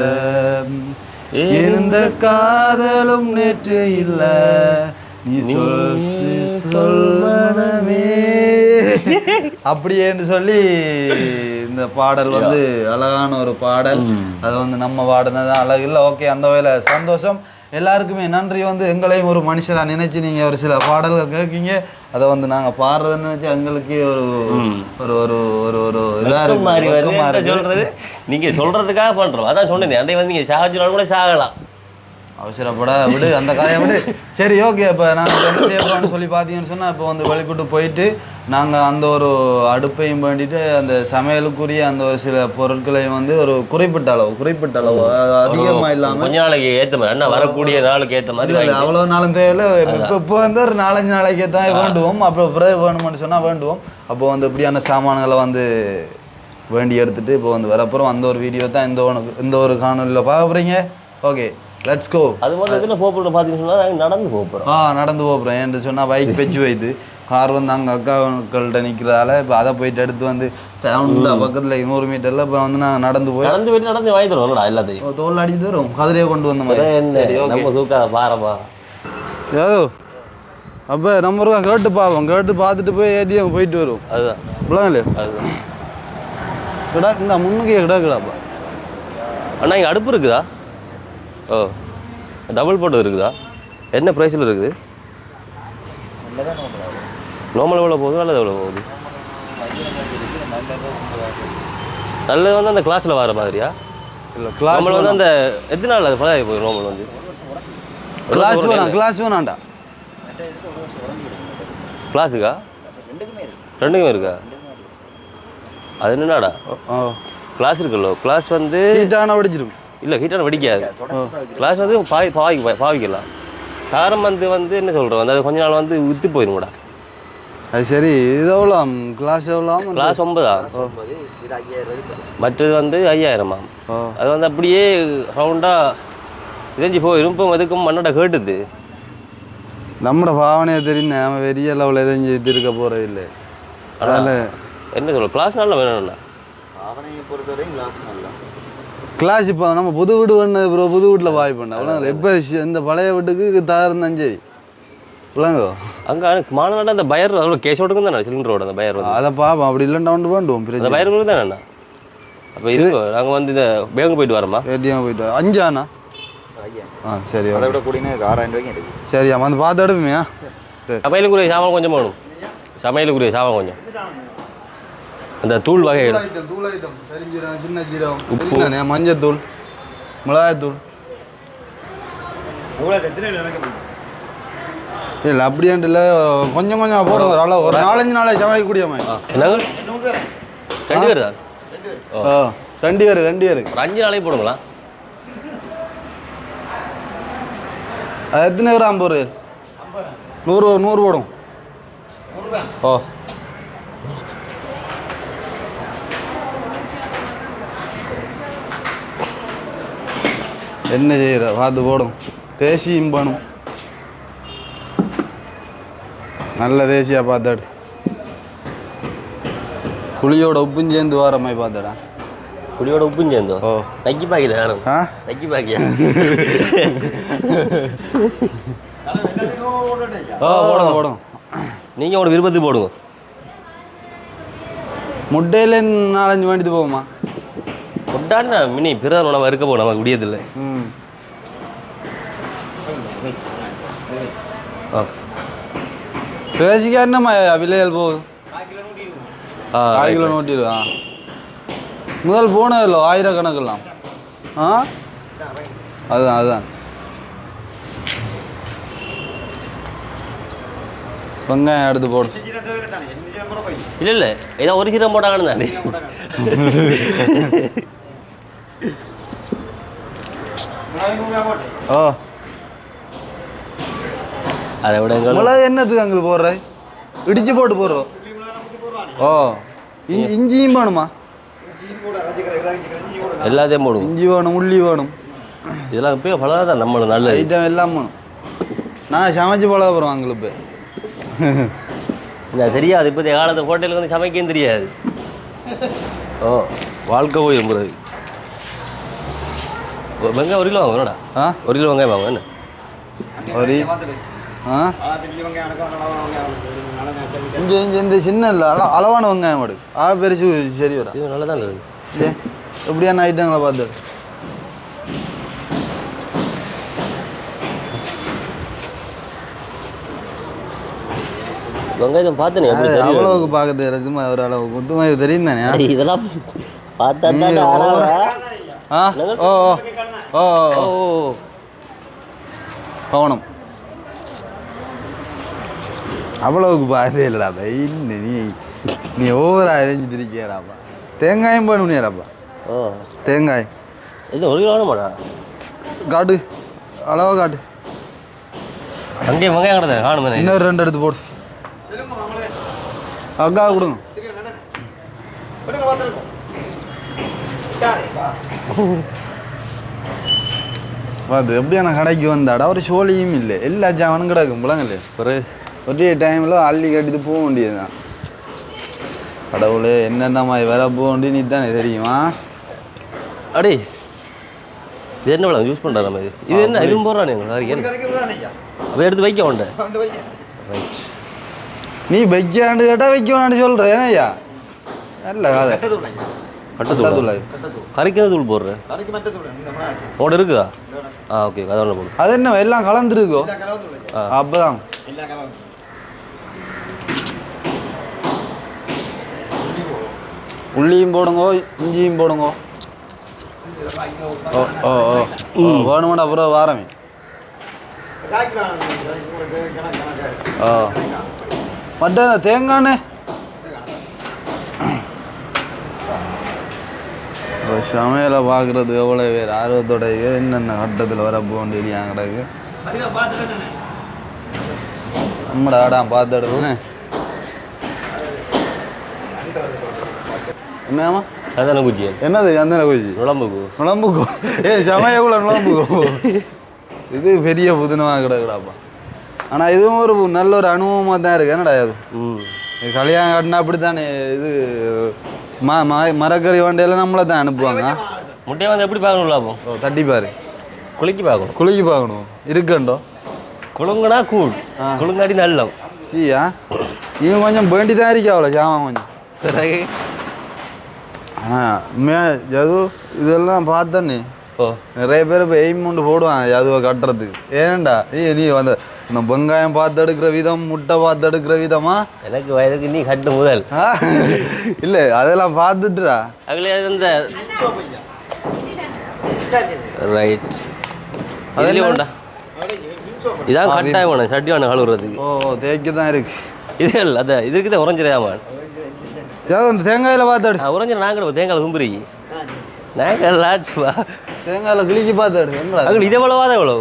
இருந்த காதலும் நேற்று இல்ல நீ சொல்லமே அப்படியேன்னு சொல்லி இந்த பாடல் வந்து அழகான ஒரு பாடல். அது வந்து நம்ம பாடினதான் அழகு இல்லை. ஓகே, அந்த வகையில் சந்தோஷம். எல்லாருக்குமே நன்றி. வந்து எங்களையும் ஒரு மனுஷராக நினைச்சு நீங்கள் ஒரு சில பாடல்கள் கேட்கீங்க. அதை வந்து நாங்கள் பாடுறதுன்னு நினச்சி எங்களுக்கு ஒரு ஒரு ஒரு ஒரு ஒரு இதாக இருக்கு சொல்கிறது. நீங்கள் சொல்கிறதுக்காக பண்ணுறோம். அதான் சொன்னேன். அன்றைய வந்து நீங்கள் சாகச்சுனாலும் கூட சாகலாம். அவசரப்பட விடு, அந்த கதையை விடு. சரி ஓகே. இப்போ நாங்கள் என்ன செய்ய போகிறோம்னு சொல்லி பார்த்தீங்கன்னு சொன்னால், இப்போ வந்து வெளிக்கூட்டு போயிட்டு நாங்கள் அந்த ஒரு அடுப்பையும் வேண்டிட்டு அந்த சமையலுக்குரிய அந்த ஒரு சில பொருட்களையும் வந்து ஒரு குறிப்பிட்ட அளவு அதிகமாக இல்லாமல் கொஞ்ச நாளைக்கு ஏற்ற மாதிரி என்ன வரக்கூடிய நாளுக்கு ஏற்ற மாதிரி இல்லை, அவ்வளோ நாளும் தேவையில்லை. இப்போ வந்து ஒரு 4-5 நாளைக்கு தான் வேண்டுவோம். அப்புறம் பிறகு வேணும்னு சொன்னால் வேண்டுவோம். அப்போ வந்து இப்படியான சாமான்களை வந்து வேண்டி எடுத்துகிட்டு இப்போ வந்து வரப்புறம் அந்த ஒரு வீடியோ தான் இந்த ஒரு காணொலியில் பார்க்க போகிறீங்க. Okay, let's go. அது மாதிரி இதில் போகிறோம் பார்த்தீங்கன்னா நடந்து போகிறோம். நடந்து போகிறோம். என்று சொன்னால் பைக் வச்சு வைத்து கார் வந்து அங்கே அக்காக்கள்கிட்ட நிற்கிறதால இப்போ அதை போயிட்டு எடுத்து வந்து பக்கத்தில் 100 மீட்டரில் இப்போ வந்து நான் நடந்து நடந்து வாங்கி தருவோம்டா எல்லாத்தையும். தோல் அடிச்சு வரும் கதிரையை கொண்டு வந்த மாதிரி. சரி ஓகே, தூக்காத பாரப்பா. ஏதோ அப்போ நம்ம கேட்டு பார்ப்போம். கேட்டு பார்த்துட்டு போய் ஏடிஎம் போயிட்டு வரும். அதுதான் இப்படிலாம் இல்லையா? அதுதான் கிடா இந்த முன்னுக்கே கிடாக்குடாப்பா. அண்ணா இங்கே அடுப்பு இருக்குதா? ஓ, டபுள் போட்டது இருக்குதா? என்ன ப்ரைஸில் இருக்குது? நார்மல் எவ்வளோ போகுது, நல்லது எவ்வளோ போகுது? நல்லது வந்து அந்த கிளாஸில் வர மாதிரியா? இல்லை, கிளாஸ் வந்து அந்த எத்தனை நாள் அது பழைய போய் நார்மல் வந்து கிளாஸ் வேணாண்டா. கிளாஸுக்கா? ரெண்டுக்குமே இருக்கா? அது என்னடா கிளாஸ் இருக்குல்லோ, கிளாஸ் வந்து ஹீட்டான வெடிச்சிடும். இல்லை, ஹீட்டான வெடிக்காது. கிளாஸ் வந்து பாவிக்கலாம். காரம் வந்து என்ன சொல்கிறோம், வந்து அது கொஞ்ச நாள் வந்து விட்டு போயிடும்டா. அது சரி. இது எவ்வளோ கிளாஸ்? எவ்வளோ கிளாஸ் 9. மற்றது வந்து 5000. அது வந்து அப்படியே ரவுண்டாக இறைஞ்சி போயிடும். இப்போ எதுக்கும் மண்ணோட கேட்டுது. நம்மளோட பாவனையை தெரிஞ்ச நம்ம பெரிய லெவலில் எதுவும் இருக்க போகிறது இல்லை. அதனால் என்ன சொல்கிறோம், கிளாஸ் நல்லா வேணும்ண்ணா. பாவனையை பொறுத்தவரையும் கிளாஸ் நல்லா. கிளாஸ் இப்போ நம்ம புது வீடு பண்ண அப்புறம் புது வீட்டில் வாய் பண்ண அவ்வளோ. இப்போ இந்த பழைய வீட்டுக்கு தாருந்தான் சரி இல்லைங்கோ. அங்கே மாநாடு அந்த பயர் அவ்வளோ கேஷோட்டுக்கும் தானே சிலிண்டரோட அந்த பயர் வந்து அதை பார்ப்போம். அப்படி இல்லைன்னா ஒன்று வேண்டுவோம். அந்த பயருக்கு தானேண்ணா. அப்போ இது நாங்கள் வந்து இந்த பேங்க் போயிட்டு வரோமா? ஏடிஎம் போயிட்டு 5 சரி. அதை விட கூடினா 6000 ரூபாய்க்கு இருக்குது. சரியா, வந்து பார்த்து எடுப்பீங்க. சமையலுக்குரிய சாமான் கொஞ்சம் வேணும். சமையலுக்குரிய சாமான் கொஞ்சம் அந்த தூள் வகைகள், தூள் ஐட்டம், பெருஞ்சீரகம், சின்ன ஜீரகம், உப்பு, மஞ்சத்தூள், மிளகாய்த்தூள். இல்லை அப்படின்ட்டு இல்லை, கொஞ்சம் கொஞ்சம் போடுங்க. அளவு ஒரு 4-5 நாளை சமைக்கக்கூடிய மாதிரி. என்னங்க 2 பேர் தான்? 2 பேர் ஒரு 5 நாளைக்கு போடுங்களா? அது எத்தனை கிராம்? 100 போடும். ஓ என்ன செய்கிற பார்த்து போடும் தேசியும் பண்ணும் நல்ல தேசியாக பார்த்தாடு புளியோட உப்பும் சேர்ந்து வார மாதிரி பார்த்தாடா புளியோட உப்பும் சேர்ந்தோ ஓ நக்கி பாக்கில வேணும் ஆ நக்கி பாக்கியா ஓ போடும் போடும் நீங்கள் உங்களோட விருப்பத்துக்கு போடுங்க முட்டையில் 4-5 வேண்டியது போகுமா கொண்டாடினா மினி பிறகு நம்ம இருக்க போகும் நமக்கு முடியதில்லை ம் ஆ பேசிக்கா என்னம்மா விலைகள் போகுது ஆ 1 கிலோ நோட்டிடுவா முதல் போனதில்ல 1000 கணக்கெல்லாம் ஆ அதுதான் அதுதான் வெங்காயம் எடுத்து போடு இல்லை இல்லை ஏதோ ஒரு சீரம் போட்டாங்கன்னு தானே ஓ அதை விட மிளகு என்னத்துக்கு அங்கே போடுற இடிச்சு போட்டு போடுறோம் ஓ இஞ்சியும் வேணுமா எல்லாத்தையும் போடுவோம் இஞ்சி வேணும் உள்ளி வேணும் இதெல்லாம் இப்போயே பழகாதான் தான் நம்மளுக்கு நல்ல ஐட்டம் எல்லாம் வேணும் நான் சமைச்சு பழக போகிறோம் அங்கே இப்போ நான் தெரியாது இப்போ காலத்து ஹோட்டலுக்கு வந்து சமைக்கவும் தெரியாது ஓ வாழ்க்கை போய் எம்புறது வெங்காயம் 1 கிலோ வாங்கணும்டா ஆ 1 கிலோ வெங்காயம் வாங்க என்ன ஒரு ஆ இஞ்சி இஞ்சி இந்த சின்ன இல்லை அளவான வெங்காயம் மாடு பெருசு சரி வரா இது நல்லா தான் இருக்குது இல்லையே எப்படியான ஐட்டங்களை பார்த்து வெங்காயம் பார்த்தனே எப்படி தெரியும் அவ்வளவுக்கு பார்க்க தெரியுது ஒரு அளவுக்கு முத்துமாய் தெரியும் தானே இதெல்லாம் பார்த்தா ஆ ஓ ஓ ஓ கவனம் அவ்வளவுக்கு பார்த்தே இல்லடாப்பா இன்னும் நீ ஓவரா எரிஞ்சிட்டு இருக்கியாடாப்பா தேங்காயும் பண்ண முடியாதாப்பா ஓ தேங்காய் இது 1 கிலோ வேணுமாடா காட்டு அளவா காட்டு அங்கேயே வெங்காயம் கிடந்தா காணுமே இன்னொரு 2 எடுத்து போடு அக்கா கொடுங்க அது எப்படியான கடைக்கு வந்தாடா ஒரு சோழியும் இல்லை எல்லா ஜாவனும் கிடக்கும் முழங்கல்ல ஒரு ஒரே டைமில் அள்ளி கட்டிட்டு போக வேண்டியதுதான் கடவுளே என்னென்ன மாதிரி வர போக வேண்டிய நீ தானே தெரியுமா அடே இது என்ன பழம் யூஸ் பண்ணுறா நம்ம இது என்ன இதுவும் போடுறானே அப்போ எடுத்து வைக்க உண்ட ரைட் நீ வைக்காண்டு கேட்டால் வைக்கணும்னு சொல்கிற ஏனையா நல்ல காதை கட்டத்தூள் கறிக்கிறது தூள் போடுறேன் உங்கள்கிட்ட இருக்குதா ஆ ஓகே அதை ஒன்று போடு அது என்ன எல்லாம் கலந்துருக்கோ அப்போதான் உள்ளியும் போடுங்க இஞ்சியும் போடுங்க ஓ ஓ ஓ வேணுமாடா அப்புறம் வாரமே ஓ மற்ற தேங்காண்ணே சமையலை பார்க்குறது எவ்வளோ பேர் ஆர்வத்தோட என்னென்ன கட்டத்தில் வர போக வேண்டியது என் கிடக்கு நம்மடா ஆடா பார்த்து எடுப்போண்ணே என்னம்மா அதான குச்சி என்னது அந்த குச்சி நுழம்புக்கு நுழம்புக்கோ சமையக்குள்ள நுழம்புக்கோ இது பெரிய புதினமாக கிடக்குடாப்பா ஆனால் இதுவும் ஒரு நல்ல ஒரு அனுபவமாக தான் இருக்குது என்னடா அது கல்யாணம் கட்டினா அப்படி தானே இது மரக்கறி வண்டியெல்லாம் நம்மளை தான் அனுப்புவாங்க முட்டையை வந்து எப்படி பார்க்கணும் லாபம் ஓ தட்டிப்பாரு குளிக்கி பார்க்கணும் குளிக்கி பார்க்கணும் இருக்கண்டோ குழுங்குனா கூழ் குழுங்காடி நல்லம் சீயா நீங்க கொஞ்சம் வேண்டி தான் இருக்கா அவ்வளோ சாமான் கொஞ்சம் ஆனால் ஜது இதெல்லாம் பார்த்தேன்னு ஓ நிறைய பேர் இப்போ எய்ம் கொண்டு போடுவாங்க ஜதுவை கட்டுறதுக்கு ஏனண்டா நீ வந்து இந்த வெங்காயம் பார்த்து எடுக்கிற விதம் முட்டை பார்த்து எடுக்கிற விதமா எனக்கு வயதுக்கு நீ கட்டு முதல் இல்லை அதெல்லாம் பார்த்துட்டுடா அதுல இந்த ரைட் அதுலேயே உண்டா இதான் கட்டாயம் வேணும் சட்டி வேணும் கழுவுறதுக்கு ஓ தேய்க்க தான் இருக்கு இது இல்லை அதான் இதுக்கு தான் உறைஞ்சிடாம ஏதாவது அந்த தேங்காயில் பார்த்தாடு உறைஞ்சிட நாங்கள் தேங்காய் கும்புறிக்கு நாங்கள் லாட்சுவா தேங்காயில் கிளிக்கி பார்த்தாடு என்னடா அங்கே இது எவ்வளோவா தான் எவ்வளோ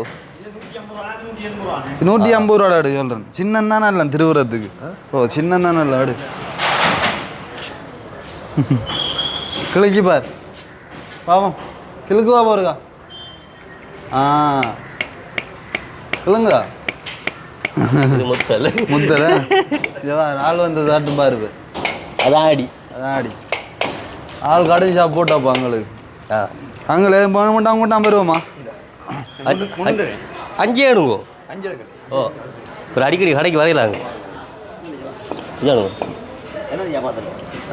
150 ரூபா ஆடு சொல்கிறேன் சின்னம் தானே இல்லை திருவுறதுக்கு ஓ சின்னம் தானே இல்லை ஆடு கிழக்கி பார் பாவம் கிழக்கு வா பாருக்கா சொல்லுங்களா இது முத்தல் முத்தல ஆள் வந்து தாட்டும் பாருங்க. அதான் அடி. அதான் அடி ஆள் கடைசி ஷாப் போட்டாப்பா அங்களுக்கு. அங்கே போன மட்டும் அவங்க மட்டும் வருவோமா? 5 எடுங்கோ. ஓ ஒரு அடிக்கடி கடைக்கு வரையலாங்க.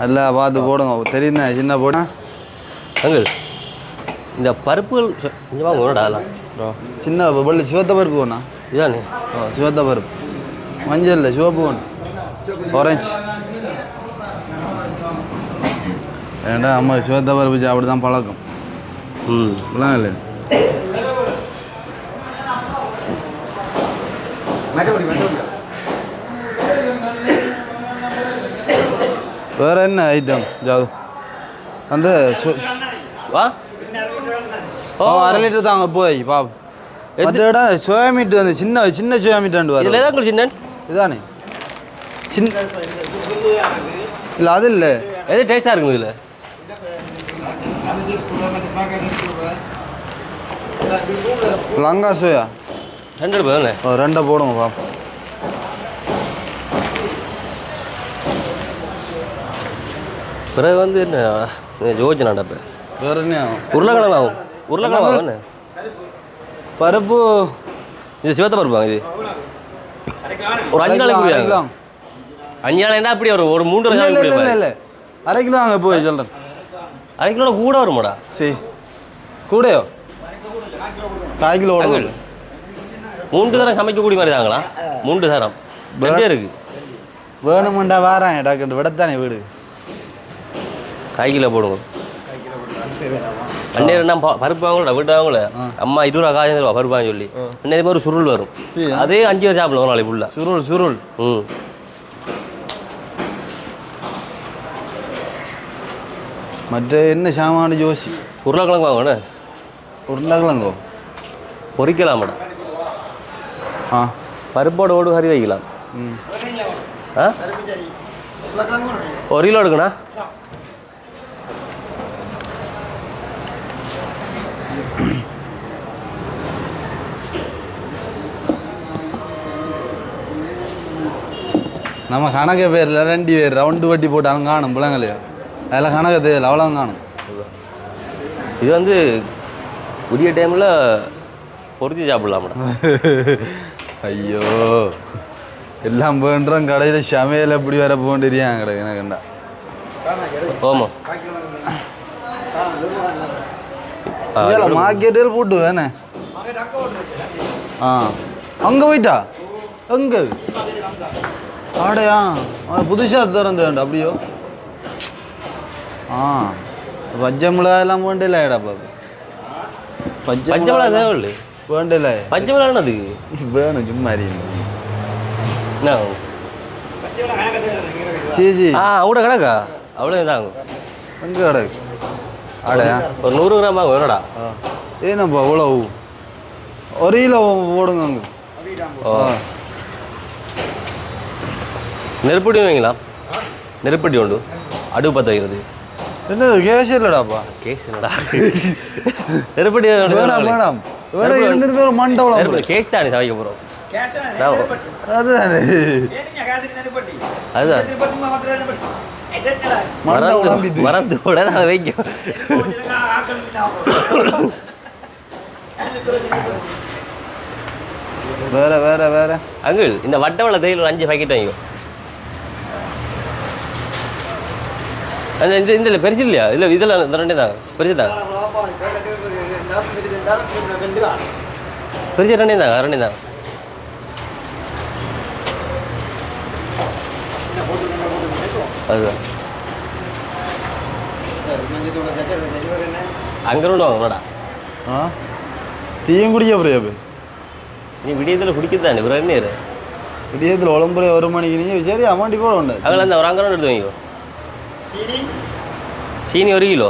நல்லா பார்த்து போடுங்க. தெரியுதுண்ணா சின்ன போட்டா அங்கிள் இந்த பருப்புகள் கொஞ்சம் வாங்க ஒன்றாடலாம். சின்ன பள்ளி சிவத்த பருப்பு ஒன்றா இதானே? சிவத்த பருப்பு மஞ்சள் இல்லை சிவப்பு ஒன்று ஆரஞ்சு. ஏன்டா அம்மா சிவத்த பருப்பு அப்படி தான் பழக்கம். இப்படிலாம் இல்லை. வேற என்ன ஐட்டம் ஜாது அந்த வா 1/2 லிட்டர் தாங்க போய் பாப். மற்ற இடம் சோயா மீட் வந்து சின்ன சின்ன சோயா மீட் வரும். இதில் ஏதாவது சின்ன இதானே சின்ன இல்லை அது இல்லை. எது டேஸ்டாக இருக்குங்க இதில்? லங்கா சோயா 2 ரூபாய் தானே? 2 போடுங்க பாப். பிறகு வந்து என்ன யோஜனாடா இப்போ வேற என்ன உருளைக்கிழங்கு ஆகும். உருளைக்கிழங்கு ஆகும் என்ன பருப்பு? இது சிவத்த பருப்பு வாங்க. இது ஒரு 5 நாளைக்கு அரைக்கலாம். 5 நாளைக்கு அப்படி வரும். ஒரு 3 இல்லை நாளைக்கு இல்லை இல்லை 1/2 கிலோ அங்கே போய் சொல்கிறேன். 1/2 கிலோ கூட வருமாடா? சரி கூடயோ 1/4 கிலோ ஓடுங்க. 3 தரம் சமைக்கக்கூடிய மாதிரி தாங்களா? 3 தரம் ரெண்டே இருக்கு. வேணுமெண்டா வாரேன் டாக்டர் விடத்தானே வீடு. 1/4 கிலோ போடுங்க. அந்நேரம் நான் பருப்பு வாங்கல வீட்டு வாங்கல. அம்மா 20 ரூபா காய்ச்சி ரூபா பருப்பு வாங்கி சொல்லி அந்நேரம் ஒரு சுருள் வரும். அதே 5 பேர் சாப்பிடலாம் ஒரு நாளைக்கு ஃபுல்லாக. சுருள் சுருள். மற்ற என்ன சாமான ஜோசி? உருளைக்கிழங்கு வாங்கண்ணே. உருளைக்கிழங்கோ பொரிக்கலாம் மேடம். பருப்போட ஓடு கறி வைக்கலாம். 1 கிலோ எடுக்கண்ணா. நம்ம கணக்கு பேரில் 2 பேர் ரவுண்டு வட்டி போட்டாலும் காணும் பிள்ளைங்களே. அதில் கணக்கு தேவையில்லை அவ்வளோ காணும். இது வந்து புதிய டைமில் பொறிச்சு சாப்பிடலாம் மேடம். ஐயோ எல்லாம் வேண்டுறோம் கடையில் சமையல் எப்படி வர போண்டியான் கிடக்கு எனக்குண்டா. ஆமாம் மார்க்கெட்டில் போட்டு வேணே. அங்கே போயிட்டா எங்கே ஆடையா புதுசாக திறந்து வேண்டாம் அப்படியோ. பச்சை மிளகா எல்லாம் வேண்டில ஆயிடாப்பா. பச்சை மிளகா தேவையில்லை வேண்டில. பச்சை மிளகா என்னது வேணும் சும்மா என்ன சீசி அவ்வளோ கிடக்கா? அவ்வளோ தாங்க எங்கே கிடக்கு ஆடையா? ஒரு 100 கிராம் வாங்க வேணடா. ஏன்னாப்பா இவ்வளோ 1 கிலோ போடுங்க அங்கே. நெருப்பட்டி வைங்களா? நெருப்பட்டி உண்டு அடுப்பு பற்ற வைக்கிறது. என்ன கேஸ் இல்லைடாப்பா? கேஸ் இல்லடா நெருப்பட்டி வேணாம் வேணாம் வேணாம் இருந்துட்டு ஒரு மண்டபம் கேஸ் தானே சமைக்க போகிறோம். அதுதானே அதுதான் மறந்து கூட நான் வைக்க. வேற வேற வேற அங்கிள் இந்த வட்டவளை தேயில ஒரு 5 பாக்கெட் வாங்கிக்கோ. அந்த இந்த பெருசு இல்லையா? இல்லை இதில் இந்த 2 தாங்க பெருசு தாங்க. பெருசு 2 தாங்க 2 தாங்க. அதுதான் அங்கே ரெண்டு வாங்கடா. டீயும் குடிக்க போறியா? நீ விடியத்தில் குடிக்கத்தானே ஒரு எண்ணெய் விடியத்தில் உடம்புற 1 மணிக்கு நீங்கள் சரி அமௌண்டி போட உண்டு. அதில் அந்த ஒரு அங்கே எடுத்து வாங்கிக்கோ. சீனி 1 கிலோ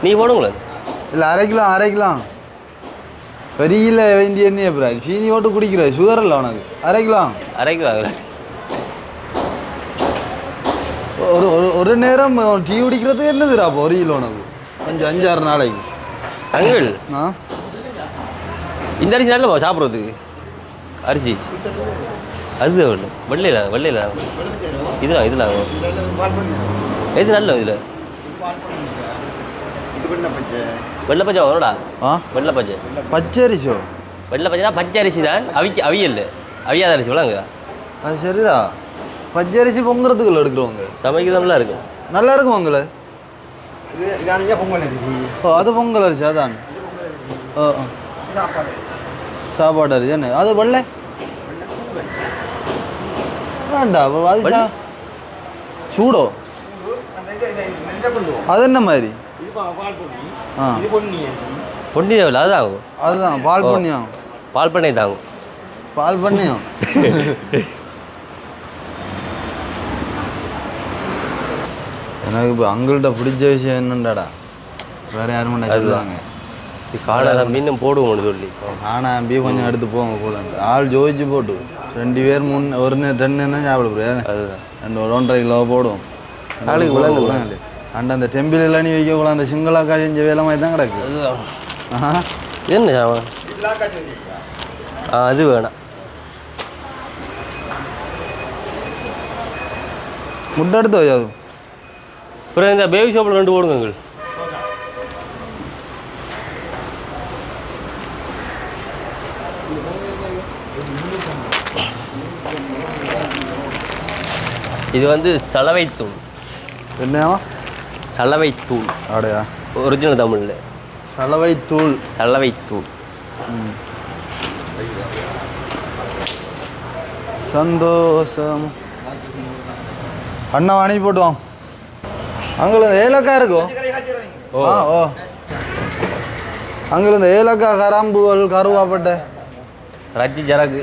நீ போடுங்களேன். இல்லை 1/2 கிலோ பெரிய வேண்டிய எண்ணெய் அப்புறம் சீனி ஓட்டு குடிக்கிற சுகர் இல்லை உனக்கு. 1/2 கிலோ ஒரு நேரம் டீ குடிக்கிறதுக்கு என்னதுடா அப்போ 1 கிலோ உனக்கு கொஞ்சம் 5-6 நாளைக்கு. அங்கிள் இந்த அரிசி நல்ல சாப்பிட்றதுக்கு அரிசி அது வெள்ளையில் இதெல்லாம் எது நல்ல இதில் வெள்ளை பச்சை அவனோடா வெள்ளை பச்சை பச்சரிசோ வெள்ளை பச்சைனா பச்சை அரிசி தான் அவியல் அவியாத அரிசி விளாங்க அது சரிடா பச்சரிசி பொங்குறதுக்குள்ள எடுக்கிறவங்க சமைக்கிறதுலாம் இருக்கும் நல்லா இருக்கும் உங்களை ஓ அது பொங்கல் அரிசி அதான் ஓ சாப்பாடு அரிசி என்ன அது வெள்ளை வேண்டா அது சூடோ அது என்ன மாதிரி ஆ பொன்னி தேவையில்ல அதுதான் அதுதான் பால் பண்ணியம் பால் பண்ணை தாங்கும் பால் பண்ணியம் எனக்கு இப்போ அங்கள்கிட்ட பிடிச்ச விஷயம் என்னண்டாடா வேற யாரும் சொல்லுவாங்க காலையில் மீண்டும் போடுவோம்னு சொல்லி ஆனால் பீ கொஞ்சம் எடுத்து போங்க கூட ஆள் ஜோதிச்சு போட்டு 2 பேர் 3 ஒரு 2 தான் சாப்பிட போகிறேன் அதுதான் 1.5 கிலோ போடுவோம் நாளைக்கு விளங்கு அந்த டெம்பிள் அணி வைக்கக்கூட அந்த சிங்களாக்கா செஞ்ச வேலை மாதிரி தான் கிடக்கு அதுதான் என்ன சாமான் அது வேணாம் முட்டை எடுத்து வை அது அப்புறம் இந்த பேபி ஷாப்பில் 2 போடுங்க எங்கள் இது வந்து சலவைத்தூள் என்னவா சலவைத்தூள் ஆடையா ஒரிஜினல் தமிழில் சலவைத்தூள் சலவைத்தூள் சந்தோஷம் அண்ணா அனுப்பி போட்டுவான் அங்கே இந்த ஏலக்காய் இருக்கும் ஓ ஓ அங்கே இந்த ஏலக்காய் கராம்புவல் கருவாப்பட்டை ரஜ்ஜி ஜரகு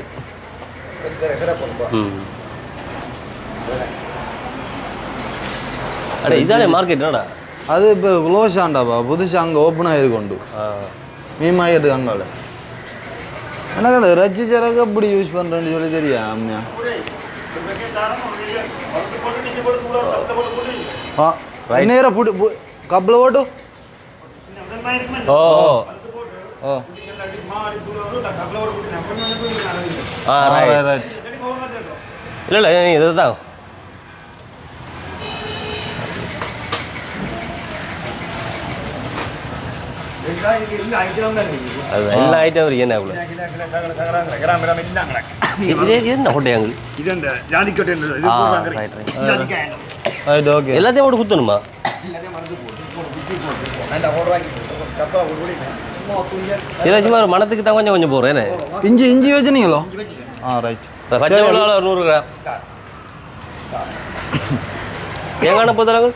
அடே இதானே மார்க்கெட் என்னடா அது இப்போ க்ளோஸ் ஆண்டாப்பா புதுசாக அங்கே ஓப்பன் ஆகிருக்கொண்டு மீன் மார்க்கெட்டுக்கு அங்கால எனக்கு அந்த ரஜ்ஜி ஜரகு அப்படி யூஸ் பண்ணுறேன்னு சொல்லி தெரியா அம்மையா நேரம் கப்பில் போட்டு ஓ ஓ ரைட் இல்லை இதுதான் அது எல்லா ஐட்டம் இருக்கு என்ன என்ன கொட்டையாங்க ரைட் ஓகே எல்லாத்தையும் போட்டு குத்தணுமா இதில் சும்மா மனத்துக்கு தான் கொஞ்சம் கொஞ்சம் போடுறேன் இஞ்சி வச்சுனீங்களோ ரைட் பச்சை மிளகா 100 கிராம் தேங்காய் போதலங்கள்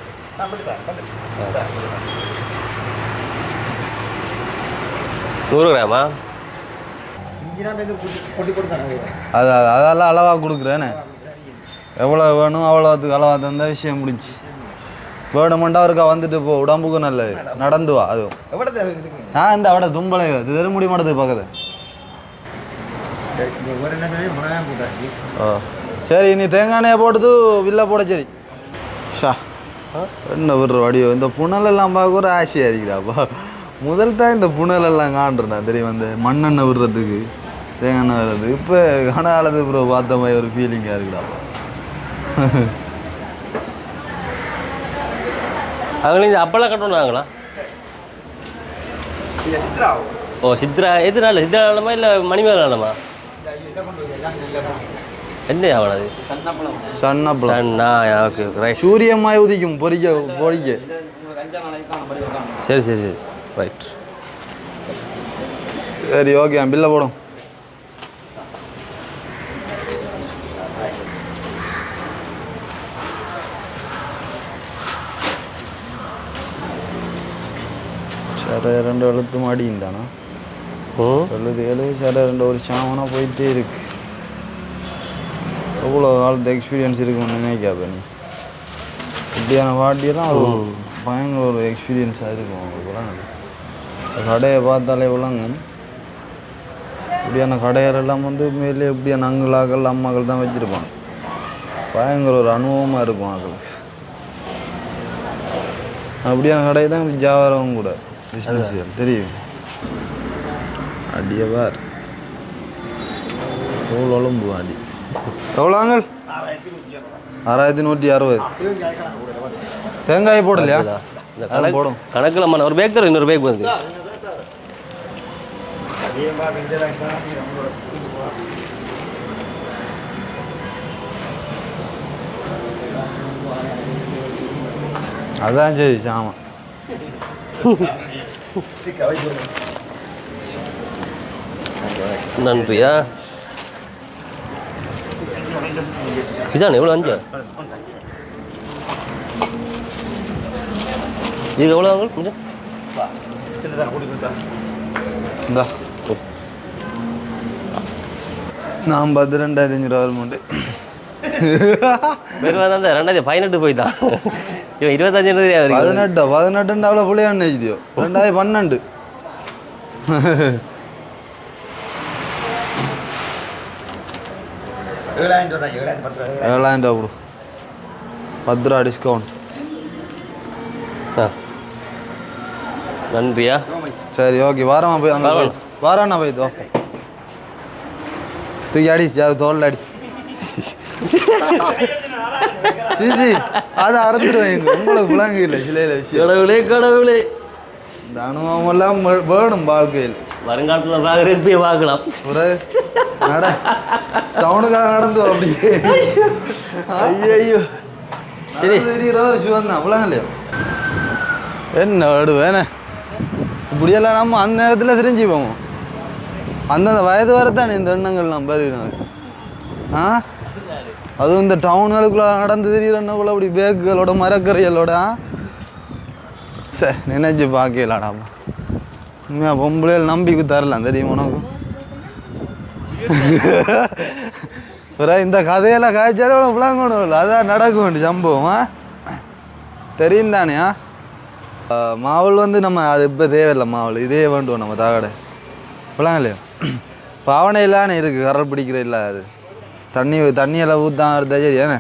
100 கிராமா அதெல்லாம் அளவாக கொடுக்குறேன்னு எவ்வளோ வேணும் அவ்வளோத்துக்கு அளவாக தந்த விஷயம் முடிச்சு வேணுமெண்டா இருக்கா வந்துட்டு போ உடம்புக்கும் நல்லது நடந்து வா அதுவும் இந்த அவட தும்பளை திருமுடி மாட்டதுக்கு பக்கத்து ஓ சரி நீ தேங்காய் எண்ணெயை போட்டது வில்ல போட சரி ஷா என்ன விடுற வடிவம் இந்த புனலெல்லாம் பார்க்க ஒரு ஆசையாக இருக்குதாப்பா முதல் தான் இந்த புனலெல்லாம் காண்றேன் தெரியும் அந்த மண்ணெண்ணெய் விடுறதுக்கு தேங்காய் எண்ணெய் விடுறதுக்கு இப்போ கனகாலத்து ப்ரோ பார்த்த மாதிரி ஒரு ஃபீலிங்காக இருக்குதாப்பா அவங்களே இந்த அப்பெல்லாம் கட்டணும்னாங்களா ஓ சித்ரா எது நாள் சித்ரா நாளமா இல்லை மணிமேல் நாளமா என்ன ஆவணம் அது சன்னப்பழம் சன்னா ஓகே ரைட் சூரியமாய் உதிக்கும் பொறிக்க சரி சரி சரி ரைட் சரி ஓகே பில்லை போடும் சரை 2 எழுத்து மாடியும் தானா 7 சரை 2 ஒரு சாமனா போயிட்டே இருக்கு எவ்வளோ காலத்து எக்ஸ்பீரியன்ஸ் இருக்குன்னு நினைக்காப்ப நீ இப்படியான வாட்டியெல்லாம் ஒரு பயங்கர ஒரு எக்ஸ்பீரியன்ஸாக இருக்கும் அவங்களுக்கு கடையை பார்த்தாலே விளங்க இப்படியான கடையரெல்லாம் வந்து மேலே இப்படியான அங்குலாக்கள் அம்மாக்கள் தான் வச்சுருப்பாங்க பயங்கர ஒரு அனுபவமாக இருக்கும் அவங்களுக்கு அப்படியான கடை தான் வியாபாரம் கூட பிஸ்னஸ் தெரியும் அடியவார் தோல் பூவாண்டி எவ்வளோங்கள் 6160. தேங்காய் போடலையா? அது போடும். கணக்கில் ஒரு பேக் தரும், இன்னொரு பேக் வந்து அதான் சரி சாமா. நன்றியா. இதான் எவ்வளோ 5 இது எவ்வளோ ஆகும் கொஞ்சம் இந்தா நான் 22,500 உண்டு. பெருமாள் தான் 2018 போய்தான் இவன் 25 18 அவ்வளோ புள்ளையான்னு நினைச்சியோ 2012. 7,000 ரூபா கொடு. 10 ரூபா டிஸ்கவுண்ட். நன்றியா. சரி ஓகே வாரமா போய் அங்கே போய் வாராண்ணா போய் ஓகே தூக்கி அடி தோல் அடி. சரி அதை அறந்துடுவேன். உங்களுக்கு விளங்கு இல்லை சில விஷயம். கடவுளே இந்த அனுபவம் எல்லாம் வேணும் வாழ்க்கையில். வருங்காலத்தில் பார்க்குறது பார்க்கலாம். ஒரு நட டவுனுக்காக நடந்து அப்படி ஐயோ தெரிகிறவர் சிவன் தான் விளங்க இல்லையா? என்ன வேணே இப்படியெல்லாம் நம்ம அந்த நேரத்தில் தெரிஞ்சு போவோம். அந்தந்த வயது வரத்தானே இந்த எண்ணங்கள் நம்ம பெறுகிறோம். அதுவும் இந்த டவுனுக்குள்ளே நடந்து தெரிகிறன்னக்குள்ள அப்படி பேக்குகளோட மரக்கறிகளோட சரி நினைச்சு பார்க்கலாடாப்பா. உண்மையாக பொம்பளைகள் நம்பிக்கை தரலாம் தெரியுமா உனக்கு? இந்த கதையெல்லாம் காய்ச்சாலே விளங்கணும் இல்லை, அதான் நடக்க வேண்டிய சம்பவம் தெரியும் தானே. மாவல் வந்து நம்ம அது இப்போ தேவையில்லை, மாவல் இதே வேண்டுவோம் நம்ம தாகடை விளங்க இல்லையா? பாவனை இல்லானே இருக்குது, கரல் பிடிக்கிற இல்லை அது தண்ணியெல்லாம் ஊற்றான் வருதா சரி ஏண்ணே?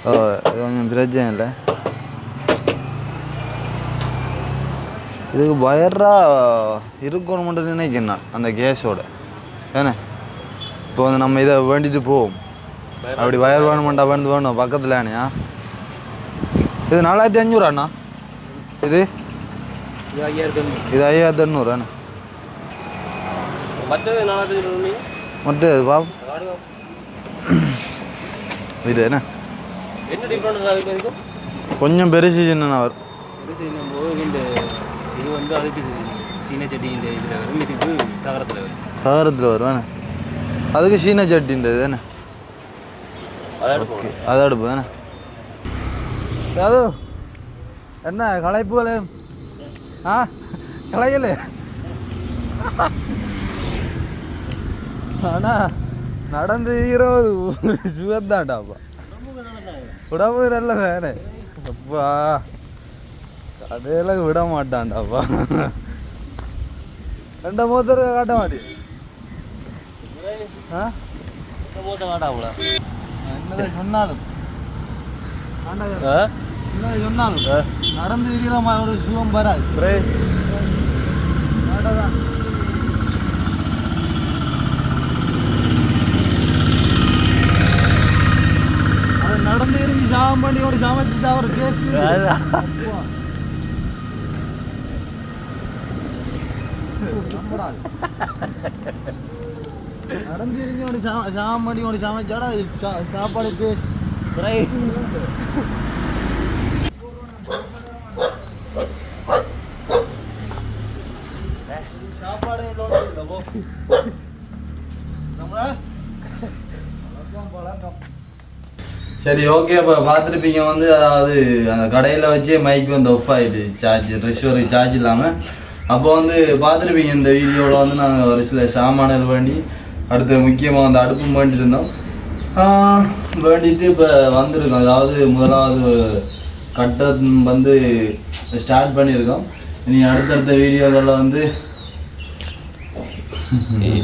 ஓ இது கொஞ்சம் பிரச்சனை இல்லை. இதுக்கு பயராக இருக்கணும் மட்டும் நினைக்கிறேன் நான் அந்த கேஸோட ஏண்ணே. இப்போ வந்து நம்ம இதை வேண்டிட்டு போவோம், அப்படி வயர் வேணுமெண்டா வேணும் பக்கத்தில் அண்ணியா. இது 4500 அண்ணா. இது 5800 அண்ணா. மற்ற இது பாப் இது என்ன கொஞ்சம் பெருசு சின்ன வரும். இது வந்து அதுக்கு சீன சட்டி இந்த இதில் வரும், இதுக்கு தகரத்தில் வரும். தகரத்தில் வரும் வேணே, அதுக்கு சீன சட்டின்றது தானே. ஓகே அதை அடுப்பு தானே. அது என்ன களைப்புகளே களையல ஆனால் நடந்து ஒரு சுகந்தாண்டாப்பா. உடம்பு நல்ல வேணே அப்பா கடையில் விட மாட்டான்டாப்பா. 2 மூத்தர் காட்ட மாட்டே என்னதான் சொன்னாலும் சொன்னாலும் நடந்து இருக்கிற ஒரு சுகம் வராது. அது நடந்து இருக்கு சாமம் பண்ணி ஒரு சமைச்சு ஒரு டேஸ்ட் நடந்து இருக்கு ஒரு சாமம் பண்ணி ஒரு சமைச்சாடா சாப்பாடு டேஸ்ட். சாப்பாடு சரி ஓகே. இப்போ பார்த்துருப்பீங்க வந்து அதாவது அந்த கடையில் வச்சே மைக் வந்து ஆஃப் ஆகிடுது, சார்ஜ் ரிசீவருக்கு சார்ஜ் இல்லாமல். அப்போ வந்து பார்த்துருப்பீங்க இந்த வீடியோவில் வந்து நாங்கள் ஒரு சில சாமான்கள் வேண்டி அடுத்து முக்கியமாக வந்து அடுப்பும் வேண்டிட்டு இருந்தோம். வேண்டிட்டு இப்போ வந்திருக்கோம். அதாவது முதலாவது கட்டம் வந்து ஸ்டார்ட் பண்ணியிருக்கோம். இனி அடுத்தடுத்த வீடியோக்களில் வந்து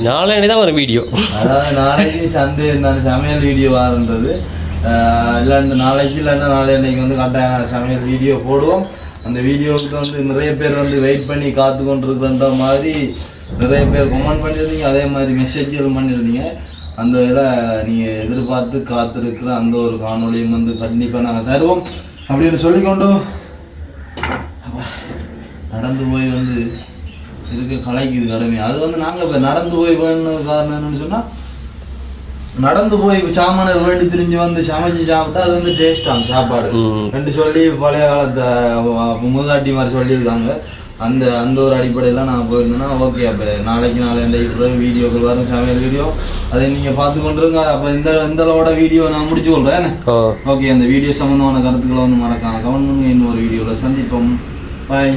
நாளைக்கு தான் ஒரு வீடியோ, அதாவது நாளைக்கு சண்டே இருந்தாலும் சமையல் வீடியோ வாரன்றது இல்லைன்னா நாளைக்கு இல்லைன்னா நாளைக்கு வந்து கட்டாயம் சமையல் வீடியோ போடுவோம். அந்த வீடியோவுக்கு வந்து நிறைய பேர் வந்து வெயிட் பண்ணி காத்து கொண்டிருக்கிற மாதிரி நிறைய பேர் கமெண்ட் பண்ணியிருந்தீங்க, அதே மாதிரி மெசேஜ்களும் பண்ணியிருந்தீங்க. அந்த இதில் நீங்கள் எதிர்பார்த்து காத்திருக்கிற அந்த ஒரு காணொலியும் வந்து கண்டிப்பாக நாங்கள் தருவோம் அப்படின்னு சொல்லிக்கொண்டு நடந்து போய் வந்து இருக்க கலைக்குது கடமை. அது வந்து நாங்கள் இப்போ நடந்து போய் வேணும் காரணம் என்னன்னு சொன்னால், நடந்து போய் சாமானர் வேண்டி திரிஞ்சு வந்து சமைச்சு சாப்பிட்டா அது வந்து டேஸ்டாகும் சாப்பாடு ரெண்டு சொல்லி பழைய காலத்தை மூதாட்டி மாதிரி சொல்லியிருக்காங்க. அந்த அந்த ஒரு அடிப்படையில் நான் போயிருந்தேன்னா ஓகே. அப்போ நாளைக்கு பிறகு வீடியோக்கள் வரும், சமையல் வீடியோ, அதை நீங்கள் பார்த்து கொண்டுருங்க. அப்போ இந்தளவோட வீடியோ நான் முடிச்சு கொள்கிறேன். ஓகே, அந்த வீடியோ சம்மந்தமான கருத்துக்களை வந்து மறக்காம கமெண்ட் பண்ணுங்க. இன்னொரு வீடியோவில் சந்திப்போம். பாய்.